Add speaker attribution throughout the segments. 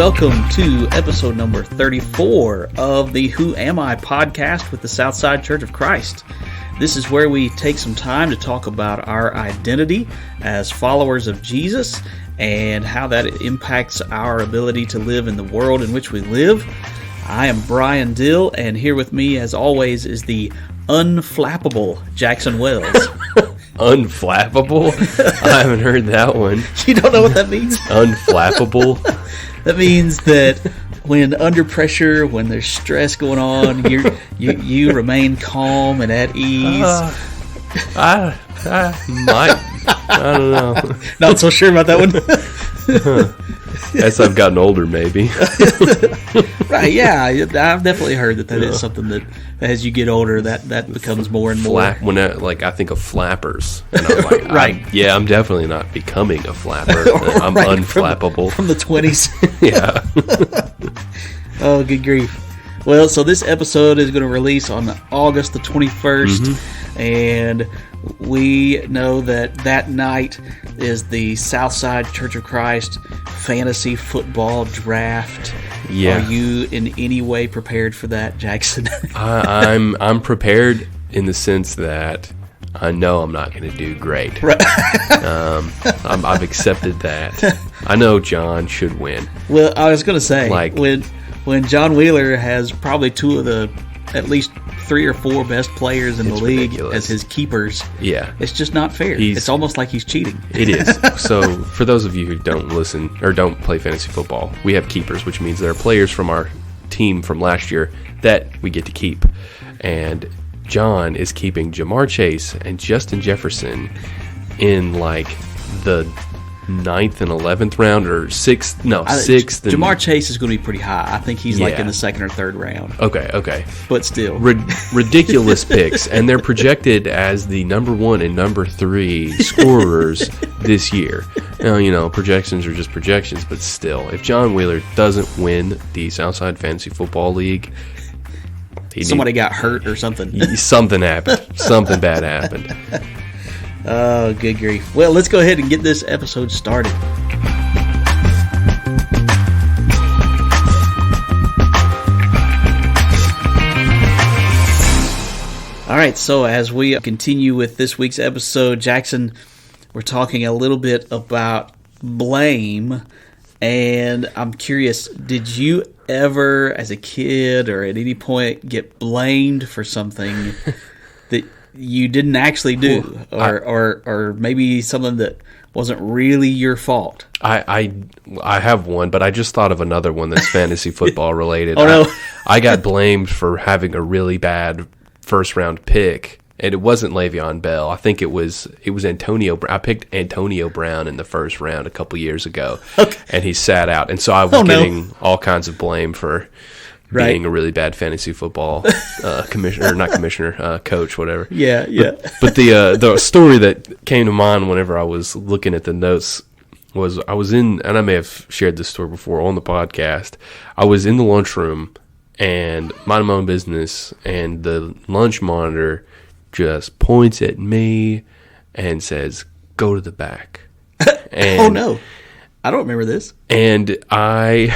Speaker 1: welcome to episode number 34 of the Who Am I podcast with the Southside Church of Christ. This is where we take some time to talk about our identity as followers of Jesus and how that impacts our ability to live in the world in which we live. I am Brian Dill, and here with me, as always, is the unflappable Jackson Wells.
Speaker 2: Unflappable? I haven't heard that one.
Speaker 1: You don't know what that means?
Speaker 2: Unflappable? That
Speaker 1: means that when under pressure, when there's stress going on, you remain calm and at ease.
Speaker 2: I don't know.
Speaker 1: Not so sure about that one.
Speaker 2: As I've gotten older, maybe.
Speaker 1: Right, yeah. I've definitely heard that is something that as you get older, that becomes more and more.
Speaker 2: When I think of flappers, and I'm like,
Speaker 1: right.
Speaker 2: I'm definitely not becoming a flapper. I'm
Speaker 1: right,
Speaker 2: unflappable.
Speaker 1: From the 20s.
Speaker 2: Yeah.
Speaker 1: Oh, good grief. Well, so this episode is going to release on August the 21st, and we know that night is the Southside Church of Christ fantasy football draft.
Speaker 2: Yeah.
Speaker 1: Are you in any way prepared for that, Jackson?
Speaker 2: I'm prepared in the sense that I know I'm not going to do great.
Speaker 1: Right.
Speaker 2: I've accepted that. I know John should win.
Speaker 1: Well, I was going to say, when John Wheeler has probably two of the at least 3 or 4 best players in the league ridiculous. As his keepers, it's just not fair. It's almost like he's cheating.
Speaker 2: It is. So for those of you who don't listen or don't play fantasy football, we have keepers, which means there are players from our team from last year that we get to keep. And John is keeping Jamar Chase and Justin Jefferson in like the 9th and 11th round, or 6th.
Speaker 1: Jamar Chase is going to be pretty high. I think he's like in the 2nd or 3rd round.
Speaker 2: Okay.
Speaker 1: But still.
Speaker 2: Ridiculous picks. And they're projected as the number 1 and number 3 scorers this year. Now, projections are just projections, but still. If John Wheeler doesn't win the Southside Fantasy Football League,
Speaker 1: somebody got hurt or something.
Speaker 2: Something happened. Something bad happened.
Speaker 1: Oh, good grief. Well, let's go ahead and get this episode started. All right, so as we continue with this week's episode, Jackson, we're talking a little bit about blame, and I'm curious, did you ever, as a kid or at any point, get blamed for something that you didn't actually do, or maybe something that wasn't really your fault?
Speaker 2: I have one, but I just thought of another one that's fantasy football related.
Speaker 1: Oh no!
Speaker 2: I got blamed for having a really bad first round pick, and it wasn't Le'Veon Bell. I think it was Antonio. I picked Antonio Brown in the first round a couple years ago, and he sat out, and so I was getting all kinds of blame for being a really bad fantasy football coach, whatever.
Speaker 1: Yeah.
Speaker 2: But the story that came to mind whenever I was looking at the notes was I was in, and I may have shared this story before on the podcast. I was in the lunchroom and minding my own business, and the lunch monitor just points at me and says, "Go to the back." And,
Speaker 1: oh no. I don't remember this.
Speaker 2: And I'm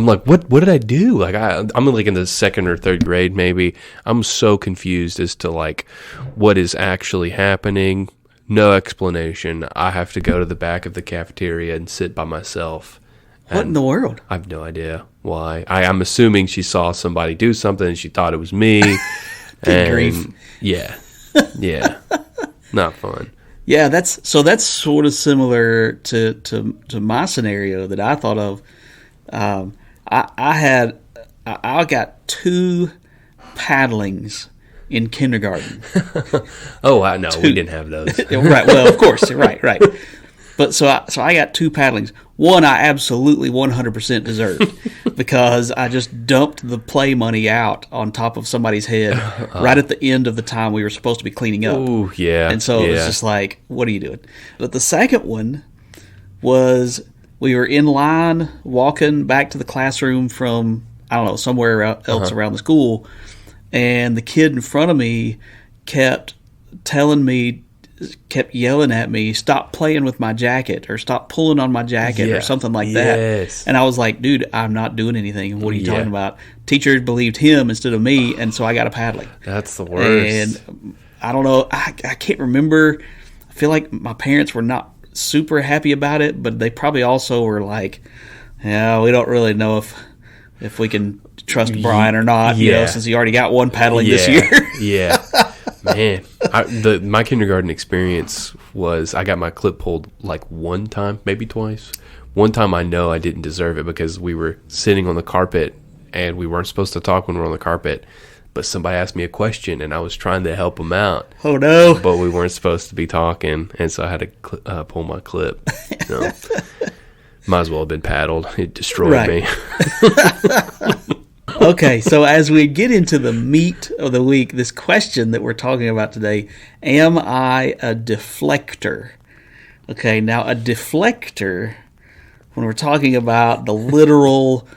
Speaker 2: like, what did I do? Like I'm like in the 2nd or 3rd grade, maybe. I'm so confused as to like what is actually happening. No explanation. I have to go to the back of the cafeteria and sit by myself.
Speaker 1: What in the world?
Speaker 2: I have no idea why. I'm assuming she saw somebody do something and she thought it was me.
Speaker 1: Good grief.
Speaker 2: Yeah. Not fun.
Speaker 1: Yeah, that's sort of similar to my scenario that I thought of. I got 2 paddlings in kindergarten.
Speaker 2: Oh, no, we didn't have those.
Speaker 1: Right. Well, of course, right. But so I got 2 paddlings. One I absolutely 100% deserved because I just dumped the play money out on top of somebody's head right at the end of the time we were supposed to be cleaning up.
Speaker 2: Oh, yeah.
Speaker 1: And so it was just like, what are you doing? But the second one was we were in line walking back to the classroom from, I don't know, somewhere else around the school, and the kid in front of me kept telling me kept yelling at me, "Stop playing with my jacket," or "Stop pulling on my jacket," or something like that. And I was like, "Dude, I'm not doing anything. What are you talking about?" Teacher believed him instead of me, and so I got a paddling.
Speaker 2: That's the worst.
Speaker 1: And I don't know. I can't remember. I feel like my parents were not super happy about it, but they probably also were like, "Yeah, we don't really know if we can trust Brian or not, since he already got one paddling this year."
Speaker 2: Yeah. Man, my kindergarten experience was I got my clip pulled like one time, maybe twice. One time I know I didn't deserve it because we were sitting on the carpet and we weren't supposed to talk when we were on the carpet. But somebody asked me a question and I was trying to help them out.
Speaker 1: Oh, no.
Speaker 2: But we weren't supposed to be talking, and so I had to pull my clip. Might as well have been paddled. It destroyed me.
Speaker 1: Okay, so as we get into the meat of the week, this question that we're talking about today, am I a deflector? Okay, now a deflector, when we're talking about the literal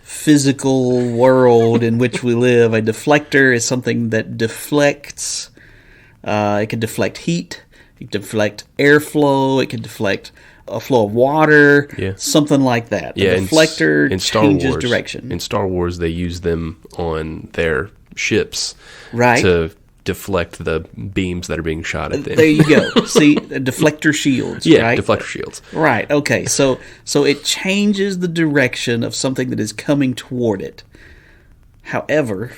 Speaker 1: physical world in which we live, a deflector is something that deflects. It can deflect heat, it can deflect airflow, it can deflect a flow of water, something like that. The deflector changes direction.
Speaker 2: In Star Wars, they use them on their ships to deflect the beams that are being shot at them.
Speaker 1: There you go. See, deflector shields, right?
Speaker 2: Deflector shields.
Speaker 1: Right, okay. So it changes the direction of something that is coming toward it. However,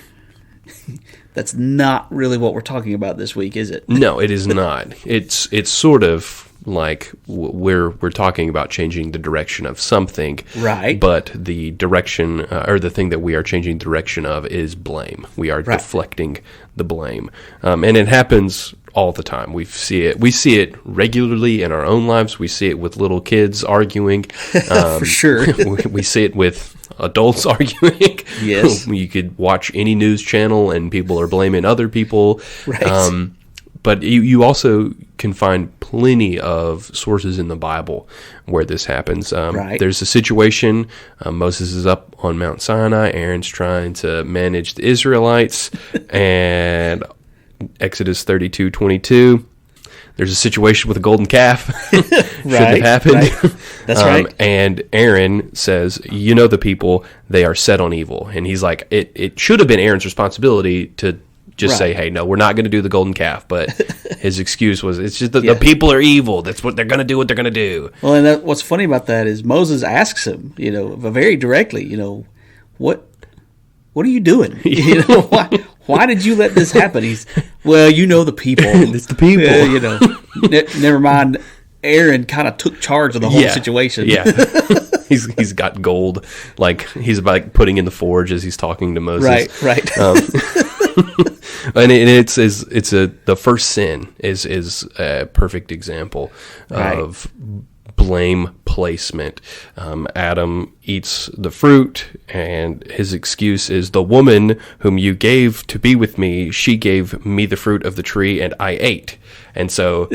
Speaker 1: that's not really what we're talking about this week, is it?
Speaker 2: No, it is not. It's sort of like we're talking about changing the direction of something,
Speaker 1: right?
Speaker 2: But the direction or the thing that we are changing the direction of is blame. We are deflecting the blame, and it happens all the time. We see it regularly in our own lives. We see it with little kids arguing.
Speaker 1: For sure,
Speaker 2: we see it with adults arguing.
Speaker 1: Yes,
Speaker 2: you could watch any news channel and people are blaming other people.
Speaker 1: Right.
Speaker 2: But you also can find plenty of sources in the Bible where this happens. There's a situation. Moses is up on Mount Sinai. Aaron's trying to manage the Israelites. And Exodus 32:22. There's a situation with a golden calf. Shouldn't have happened.
Speaker 1: Right. That's right.
Speaker 2: And Aaron says, the people, they are set on evil. And he's like, it should have been Aaron's responsibility to just say, hey, no, we're not going to do the golden calf. But his excuse was, it's just the people are evil. That's what they're going to do, what they're going to do.
Speaker 1: Well, and what's funny about that is Moses asks him, very directly, what are you doing? Why did you let this happen? Well, the people.
Speaker 2: It's the people.
Speaker 1: Never mind. Aaron kind of took charge of the whole situation.
Speaker 2: Yeah. He's got gold, like he's about putting in the forge as he's talking to Moses.
Speaker 1: Right.
Speaker 2: And the first sin is a perfect example of blame placement. Adam eats the fruit, and his excuse is, the woman whom you gave to be with me, she gave me the fruit of the tree, and I ate. And so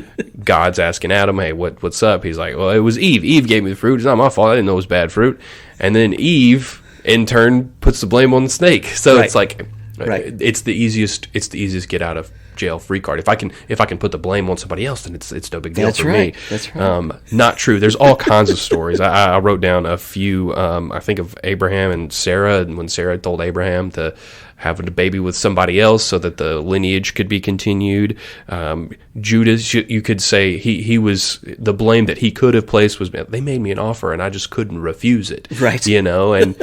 Speaker 2: God's asking Adam, hey, what's up? He's like, well, it was Eve. Eve gave me the fruit. It's not my fault. I didn't know it was bad fruit. And then Eve, in turn, puts the blame on the snake. So it's like, it's the easiest get out of jail free card. If I can put the blame on somebody else, then it's no big deal for me.
Speaker 1: That's right.
Speaker 2: Not true. There's all kinds of stories. I wrote down a few. I think of Abraham and Sarah, and when Sarah told Abraham to have a baby with somebody else so that the lineage could be continued. Judas, you could say he was, the blame that he could have placed was, they made me an offer and I just couldn't refuse it.
Speaker 1: Right.
Speaker 2: And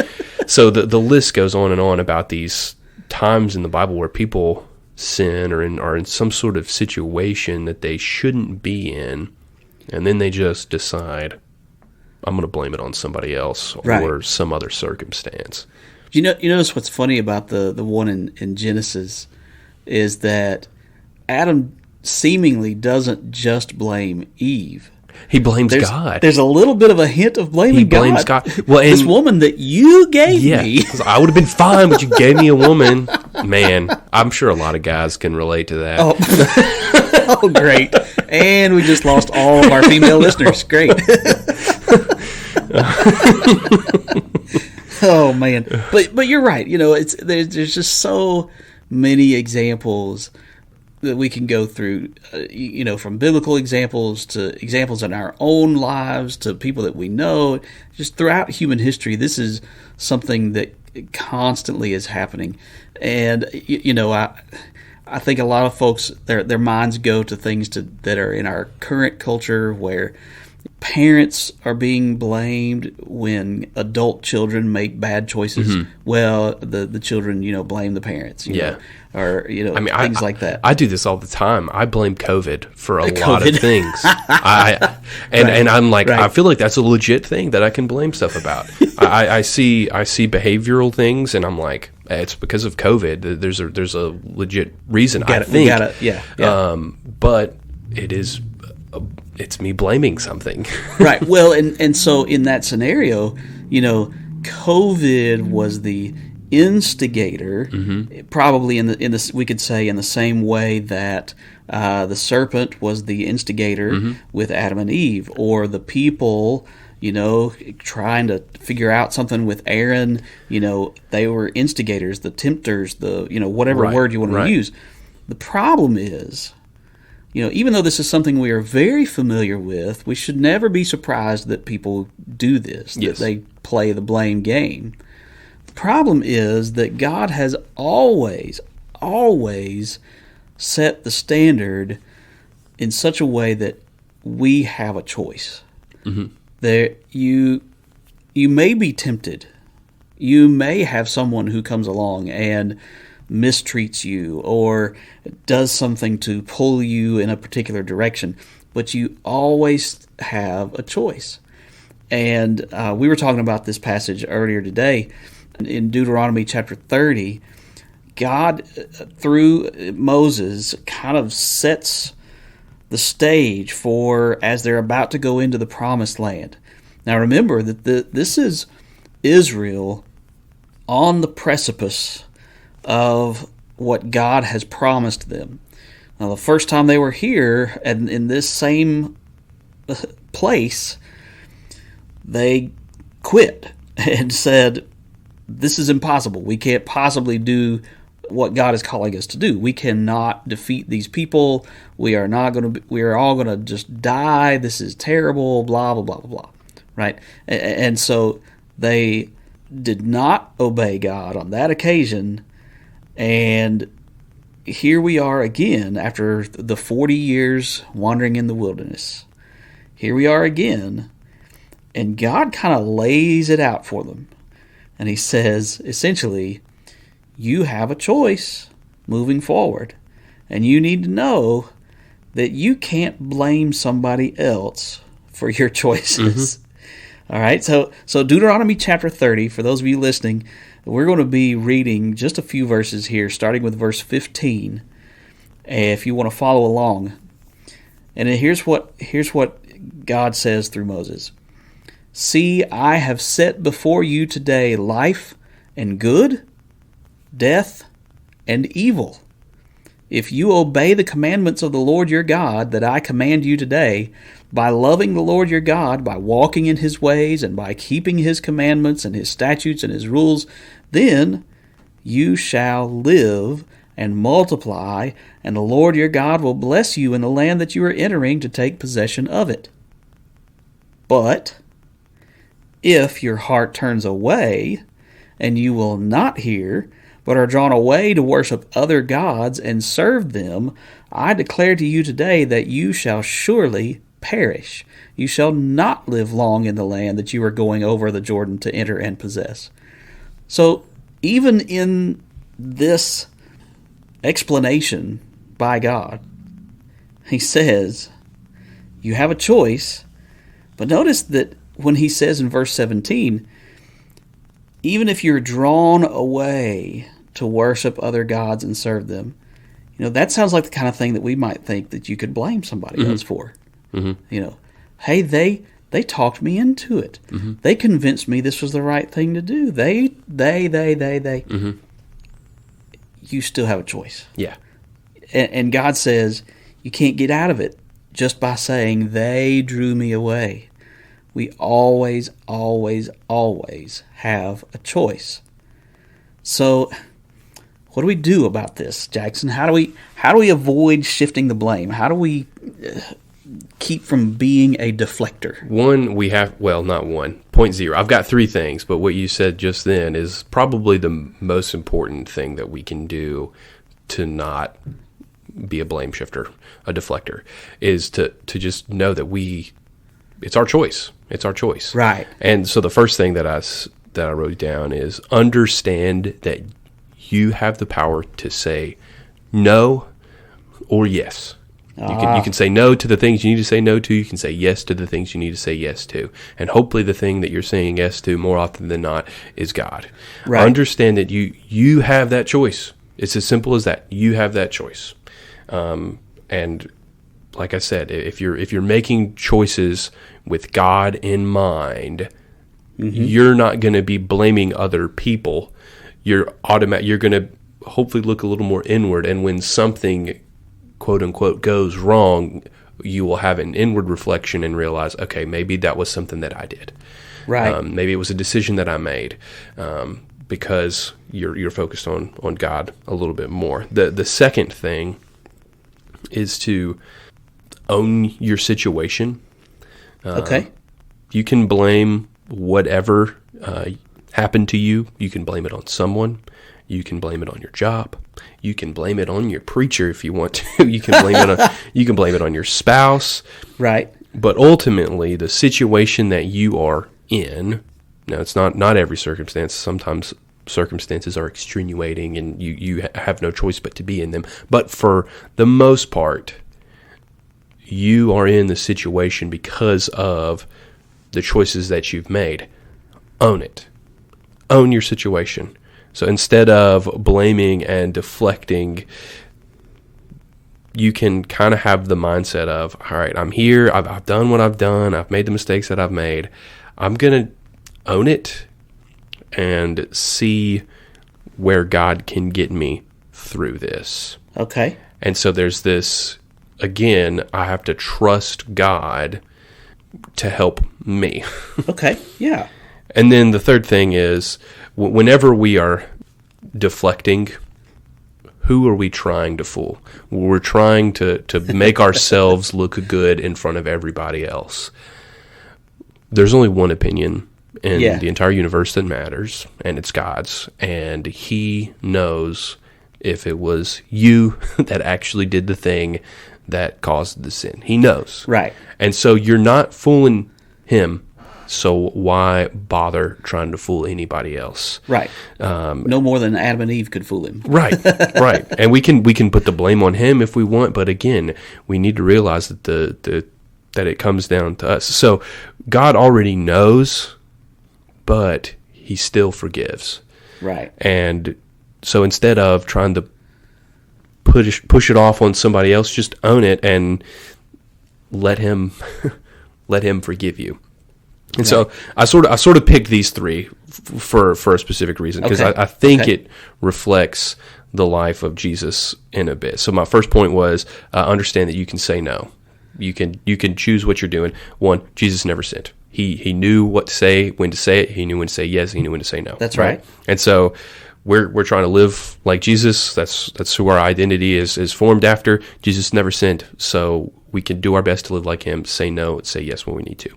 Speaker 2: so the list goes on and on about these times in the Bible where people sin or are in some sort of situation that they shouldn't be in, and then they just decide, I'm going to blame it on somebody else or some other circumstance.
Speaker 1: You notice what's funny about the one in Genesis is that Adam seemingly doesn't just blame Eve.
Speaker 2: He blames God.
Speaker 1: There's a little bit of a hint of blaming God. He blames God. Well, this woman that you gave me.
Speaker 2: I would have been fine, but you gave me a woman. Man, I'm sure a lot of guys can relate to that.
Speaker 1: Oh, great. And we just lost all of our female listeners. Great. Oh, man. But you're right. There's just so many examples that we can go through, from biblical examples to examples in our own lives to people that we know, just throughout human history. This is something that constantly is happening, and I think a lot of folks their minds go to things that are in our current culture where parents are being blamed when adult children make bad choices. Mm-hmm. Well, the children, blame the parents. Or things like that.
Speaker 2: I do this all the time. I blame COVID for a lot of things. And I'm like, I feel like that's a legit thing that I can blame stuff about. I see behavioral things, and I'm like, it's because of COVID. There's a legit reason. I think. But it's me blaming something.
Speaker 1: Right. Well, and so in that scenario, COVID was the instigator, mm-hmm. probably in the we could say in the same way that the serpent was the instigator mm-hmm. with Adam and Eve, or the people, trying to figure out something with Aaron, they were instigators, the tempters, the whatever word you want to use. The problem is, even though this is something we are very familiar with, we should never be surprised that people do this, that they play the blame game. The problem is that God has always set the standard in such a way that we have a choice. Mm-hmm. There, you may be tempted. You may have someone who comes along and mistreats you or does something to pull you in a particular direction, but you always have a choice. And we were talking about this passage earlier today in Deuteronomy chapter 30. God, through Moses, kind of sets the stage for as they're about to go into the promised land. Now remember that this is Israel on the precipice of what God has promised them. Now, the first time they were here, and in this same place, they quit and said, "This is impossible. We can't possibly do what God is calling us to do. We cannot defeat these people. We are not going to. We are all going to just die. This is terrible. Blah blah blah blah blah." Right, and so they did not obey God on that occasion. And here we are again after the 40 years wandering in the wilderness. Here we are again, and God kind of lays it out for them. And he says, essentially, you have a choice moving forward. And you need to know that you can't blame somebody else for your choices. Mm-hmm. All right, so Deuteronomy chapter 30, for those of you listening, we're going to be reading just a few verses here, starting with verse 15, if you want to follow along. And here's what God says through Moses. "See, I have set before you today life and good, death and evil. If you obey the commandments of the Lord your God that I command you today, by loving the Lord your God, by walking in his ways, and by keeping his commandments and his statutes and his rules, then you shall live and multiply, and the Lord your God will bless you in the land that you are entering to take possession of it. But if your heart turns away, and you will not hear, but are drawn away to worship other gods and serve them, I declare to you today that you shall surely perish. You shall not live long in the land that you are going over the Jordan to enter and possess." So even in this explanation by God, he says, you have a choice. But notice that when he says in verse 17, even if you're drawn away to worship other gods and serve them, that sounds like the kind of thing that we might think that you could blame somebody mm-hmm. else for. Mm-hmm. Hey, they talked me into it. Mm-hmm. They convinced me this was the right thing to do. They. Mm-hmm. You still have a choice.
Speaker 2: Yeah.
Speaker 1: And God says, you can't get out of it just by saying, they drew me away. We always, always, always have a choice. So what do we do about this, Jackson? How do we avoid shifting the blame? How do we keep from being a deflector?
Speaker 2: Not one. Point zero. I've got three things, but what you said just then is probably the most important thing that we can do to not be a blame shifter, a deflector, is to just know that it's our choice. It's our choice.
Speaker 1: Right.
Speaker 2: And so the first thing that I wrote down is understand that you have the power to say no or yes. You can say no to the things you need to say no to. You can say yes to the things you need to say yes to. And hopefully the thing that you're saying yes to more often than not is God.
Speaker 1: Right.
Speaker 2: Understand that you have that choice. It's as simple as that. You have that choice. And like I said, if you're making choices with God in mind, you're not going to be blaming other people. You're going to hopefully look a little more inward, and when something quote unquote goes wrong, you will have an inward reflection and realize, okay, maybe that was something that I did.
Speaker 1: Right.
Speaker 2: Maybe it was a decision that I made, because you're focused on God a little bit more. The second thing is to own your situation.
Speaker 1: Okay.
Speaker 2: You can blame whatever happened to you. You can blame it on someone. You can blame it on your job. You can blame it on your preacher if you want to. You can blame it on your spouse.
Speaker 1: Right.
Speaker 2: But ultimately, the situation that you are in, now it's not every circumstance. Sometimes circumstances are extenuating and you have no choice but to be in them. But for the most part, you are in the situation because of the choices that you've made. Own it. Own your situation. So instead of blaming and deflecting, you can kind of have the mindset of, all right, I'm here, I've done what I've done, I've made the mistakes that I've made. I'm going to own it and see where God can get me through this.
Speaker 1: Okay.
Speaker 2: And so there's this, again, I have to trust God to help me.
Speaker 1: Okay, yeah.
Speaker 2: And then the third thing is, whenever we are deflecting, who are we trying to fool? We're trying to make ourselves look good in front of everybody else. There's only one opinion in the entire universe that matters, and it's God's. And He knows if it was you that actually did the thing that caused the sin. He knows.
Speaker 1: Right.
Speaker 2: And so you're not fooling Him. So why bother trying to fool anybody else?
Speaker 1: Right. No more than Adam and Eve could fool him.
Speaker 2: Right. Right. And we can put the blame on him if we want, but again, we need to realize that that it comes down to us. So God already knows, but He still forgives.
Speaker 1: Right.
Speaker 2: And so instead of trying to push it off on somebody else, just own it and let Him forgive you. And so I sort of picked these three for a specific reason, because I think it reflects the life of Jesus in a bit. So my first point was understand that you can say no. You can choose what you're doing. One, Jesus never sinned. He knew what to say, when to say it. He knew when to say yes. He knew when to say no.
Speaker 1: That's right.
Speaker 2: And so we're trying to live like Jesus. That's who our identity is formed after. Jesus never sinned, so we can do our best to live like Him. Say no, say yes when we need to.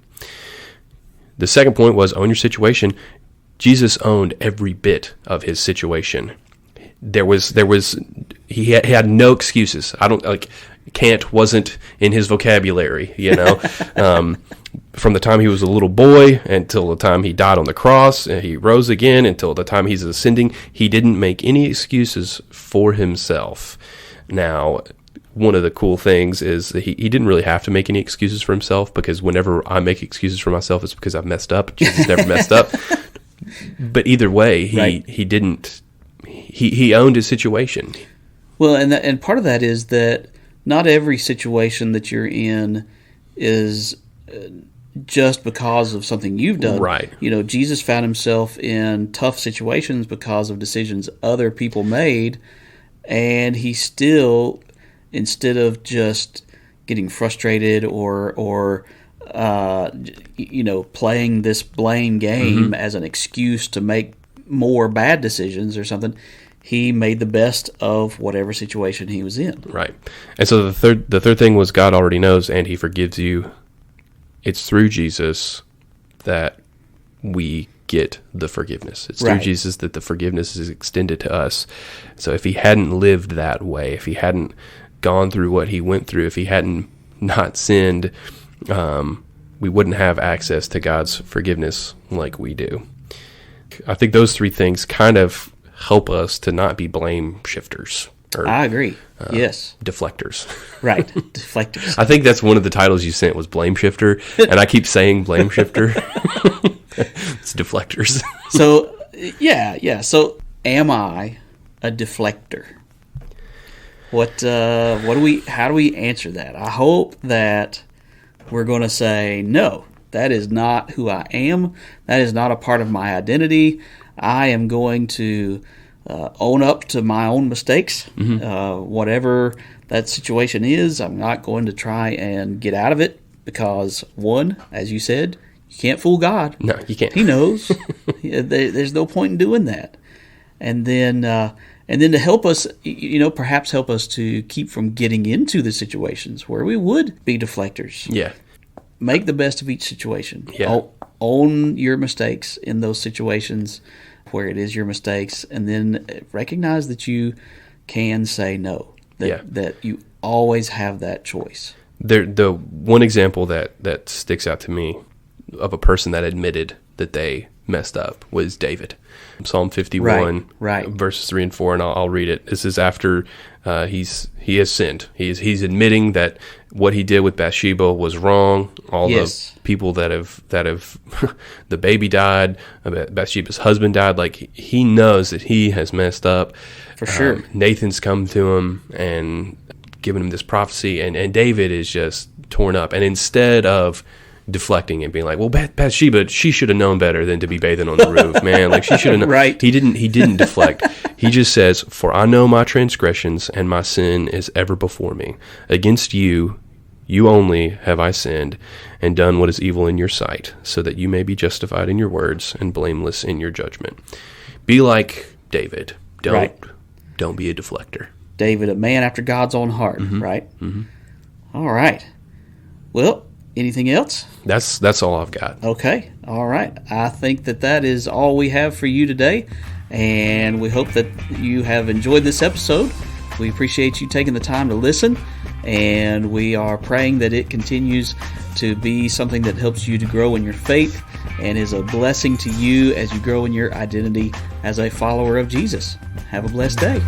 Speaker 2: The second point was own your situation. Jesus owned every bit of His situation. He had no excuses. Can't wasn't in His vocabulary, from the time He was a little boy until the time He died on the cross, and He rose again until the time He's ascending. He didn't make any excuses for Himself. Now, one of the cool things is that he didn't really have to make any excuses for Himself, because whenever I make excuses for myself, it's because I've messed up. Jesus never messed up. But either way, he didn't. He owned His situation.
Speaker 1: Well, and part of that is that not every situation that you're in is just because of something you've done.
Speaker 2: Right.
Speaker 1: Jesus found Himself in tough situations because of decisions other people made, and He still, instead of just getting frustrated or playing this blame game as an excuse to make more bad decisions or something, he made the best of whatever situation he was in.
Speaker 2: Right. And so the third thing was God already knows and he forgives you. It's through Jesus that we get the forgiveness. It's through Jesus that the forgiveness is extended to us. So if he hadn't lived that way, if he hadn't gone through what he went through, if he hadn't not sinned, we wouldn't have access to God's forgiveness like we do. I think those three things kind of help us to not be blame shifters.
Speaker 1: I agree. Yes.
Speaker 2: Deflectors.
Speaker 1: Right. Deflectors.
Speaker 2: I think that's one of the titles you sent was blame shifter, and I keep saying blame shifter. It's deflectors.
Speaker 1: So, yeah. So, am I a deflector? How do we answer that? I hope that we're going to say, no, that is not who I am. That is not a part of my identity. I am going to own up to my own mistakes. Whatever that situation is, I'm not going to try and get out of it because, one, as you said, you can't fool God.
Speaker 2: No, you can't.
Speaker 1: He knows. There's no point in doing that. And then to help us, perhaps help us to keep from getting into the situations where we would be deflectors.
Speaker 2: Yeah.
Speaker 1: Make the best of each situation.
Speaker 2: Yeah.
Speaker 1: Own your mistakes in those situations where it is your mistakes, and then recognize that you can say no. That you always have that choice. The
Speaker 2: one example that sticks out to me of a person that admitted that they messed up was David. Psalm 51,
Speaker 1: right.
Speaker 2: verses 3 and 4, and I'll read it. This is after he has sinned. He's admitting that what he did with Bathsheba was wrong. All the people that have the baby died, Bathsheba's husband died. Like, he knows that he has messed up.
Speaker 1: For sure.
Speaker 2: Nathan's come to him and given him this prophecy, and David is just torn up. And instead of deflecting and being like, well, Bathsheba, she should have known better than to be bathing on the roof, man. Like, she should have known.
Speaker 1: Right.
Speaker 2: He didn't deflect. He just says, for I know my transgressions and my sin is ever before me. Against you only have I sinned and done what is evil in your sight, so that you may be justified in your words and blameless in your judgment. Be like David. Don't be a deflector.
Speaker 1: David, a man after God's own heart, right? Mm-hmm. All right. Well, anything else?
Speaker 2: That's all I've got.
Speaker 1: Okay. All right. I think that is all we have for you today, and we hope that you have enjoyed this episode. We appreciate you taking the time to listen, and we are praying that it continues to be something that helps you to grow in your faith and is a blessing to you as you grow in your identity as a follower of Jesus. Have a blessed day.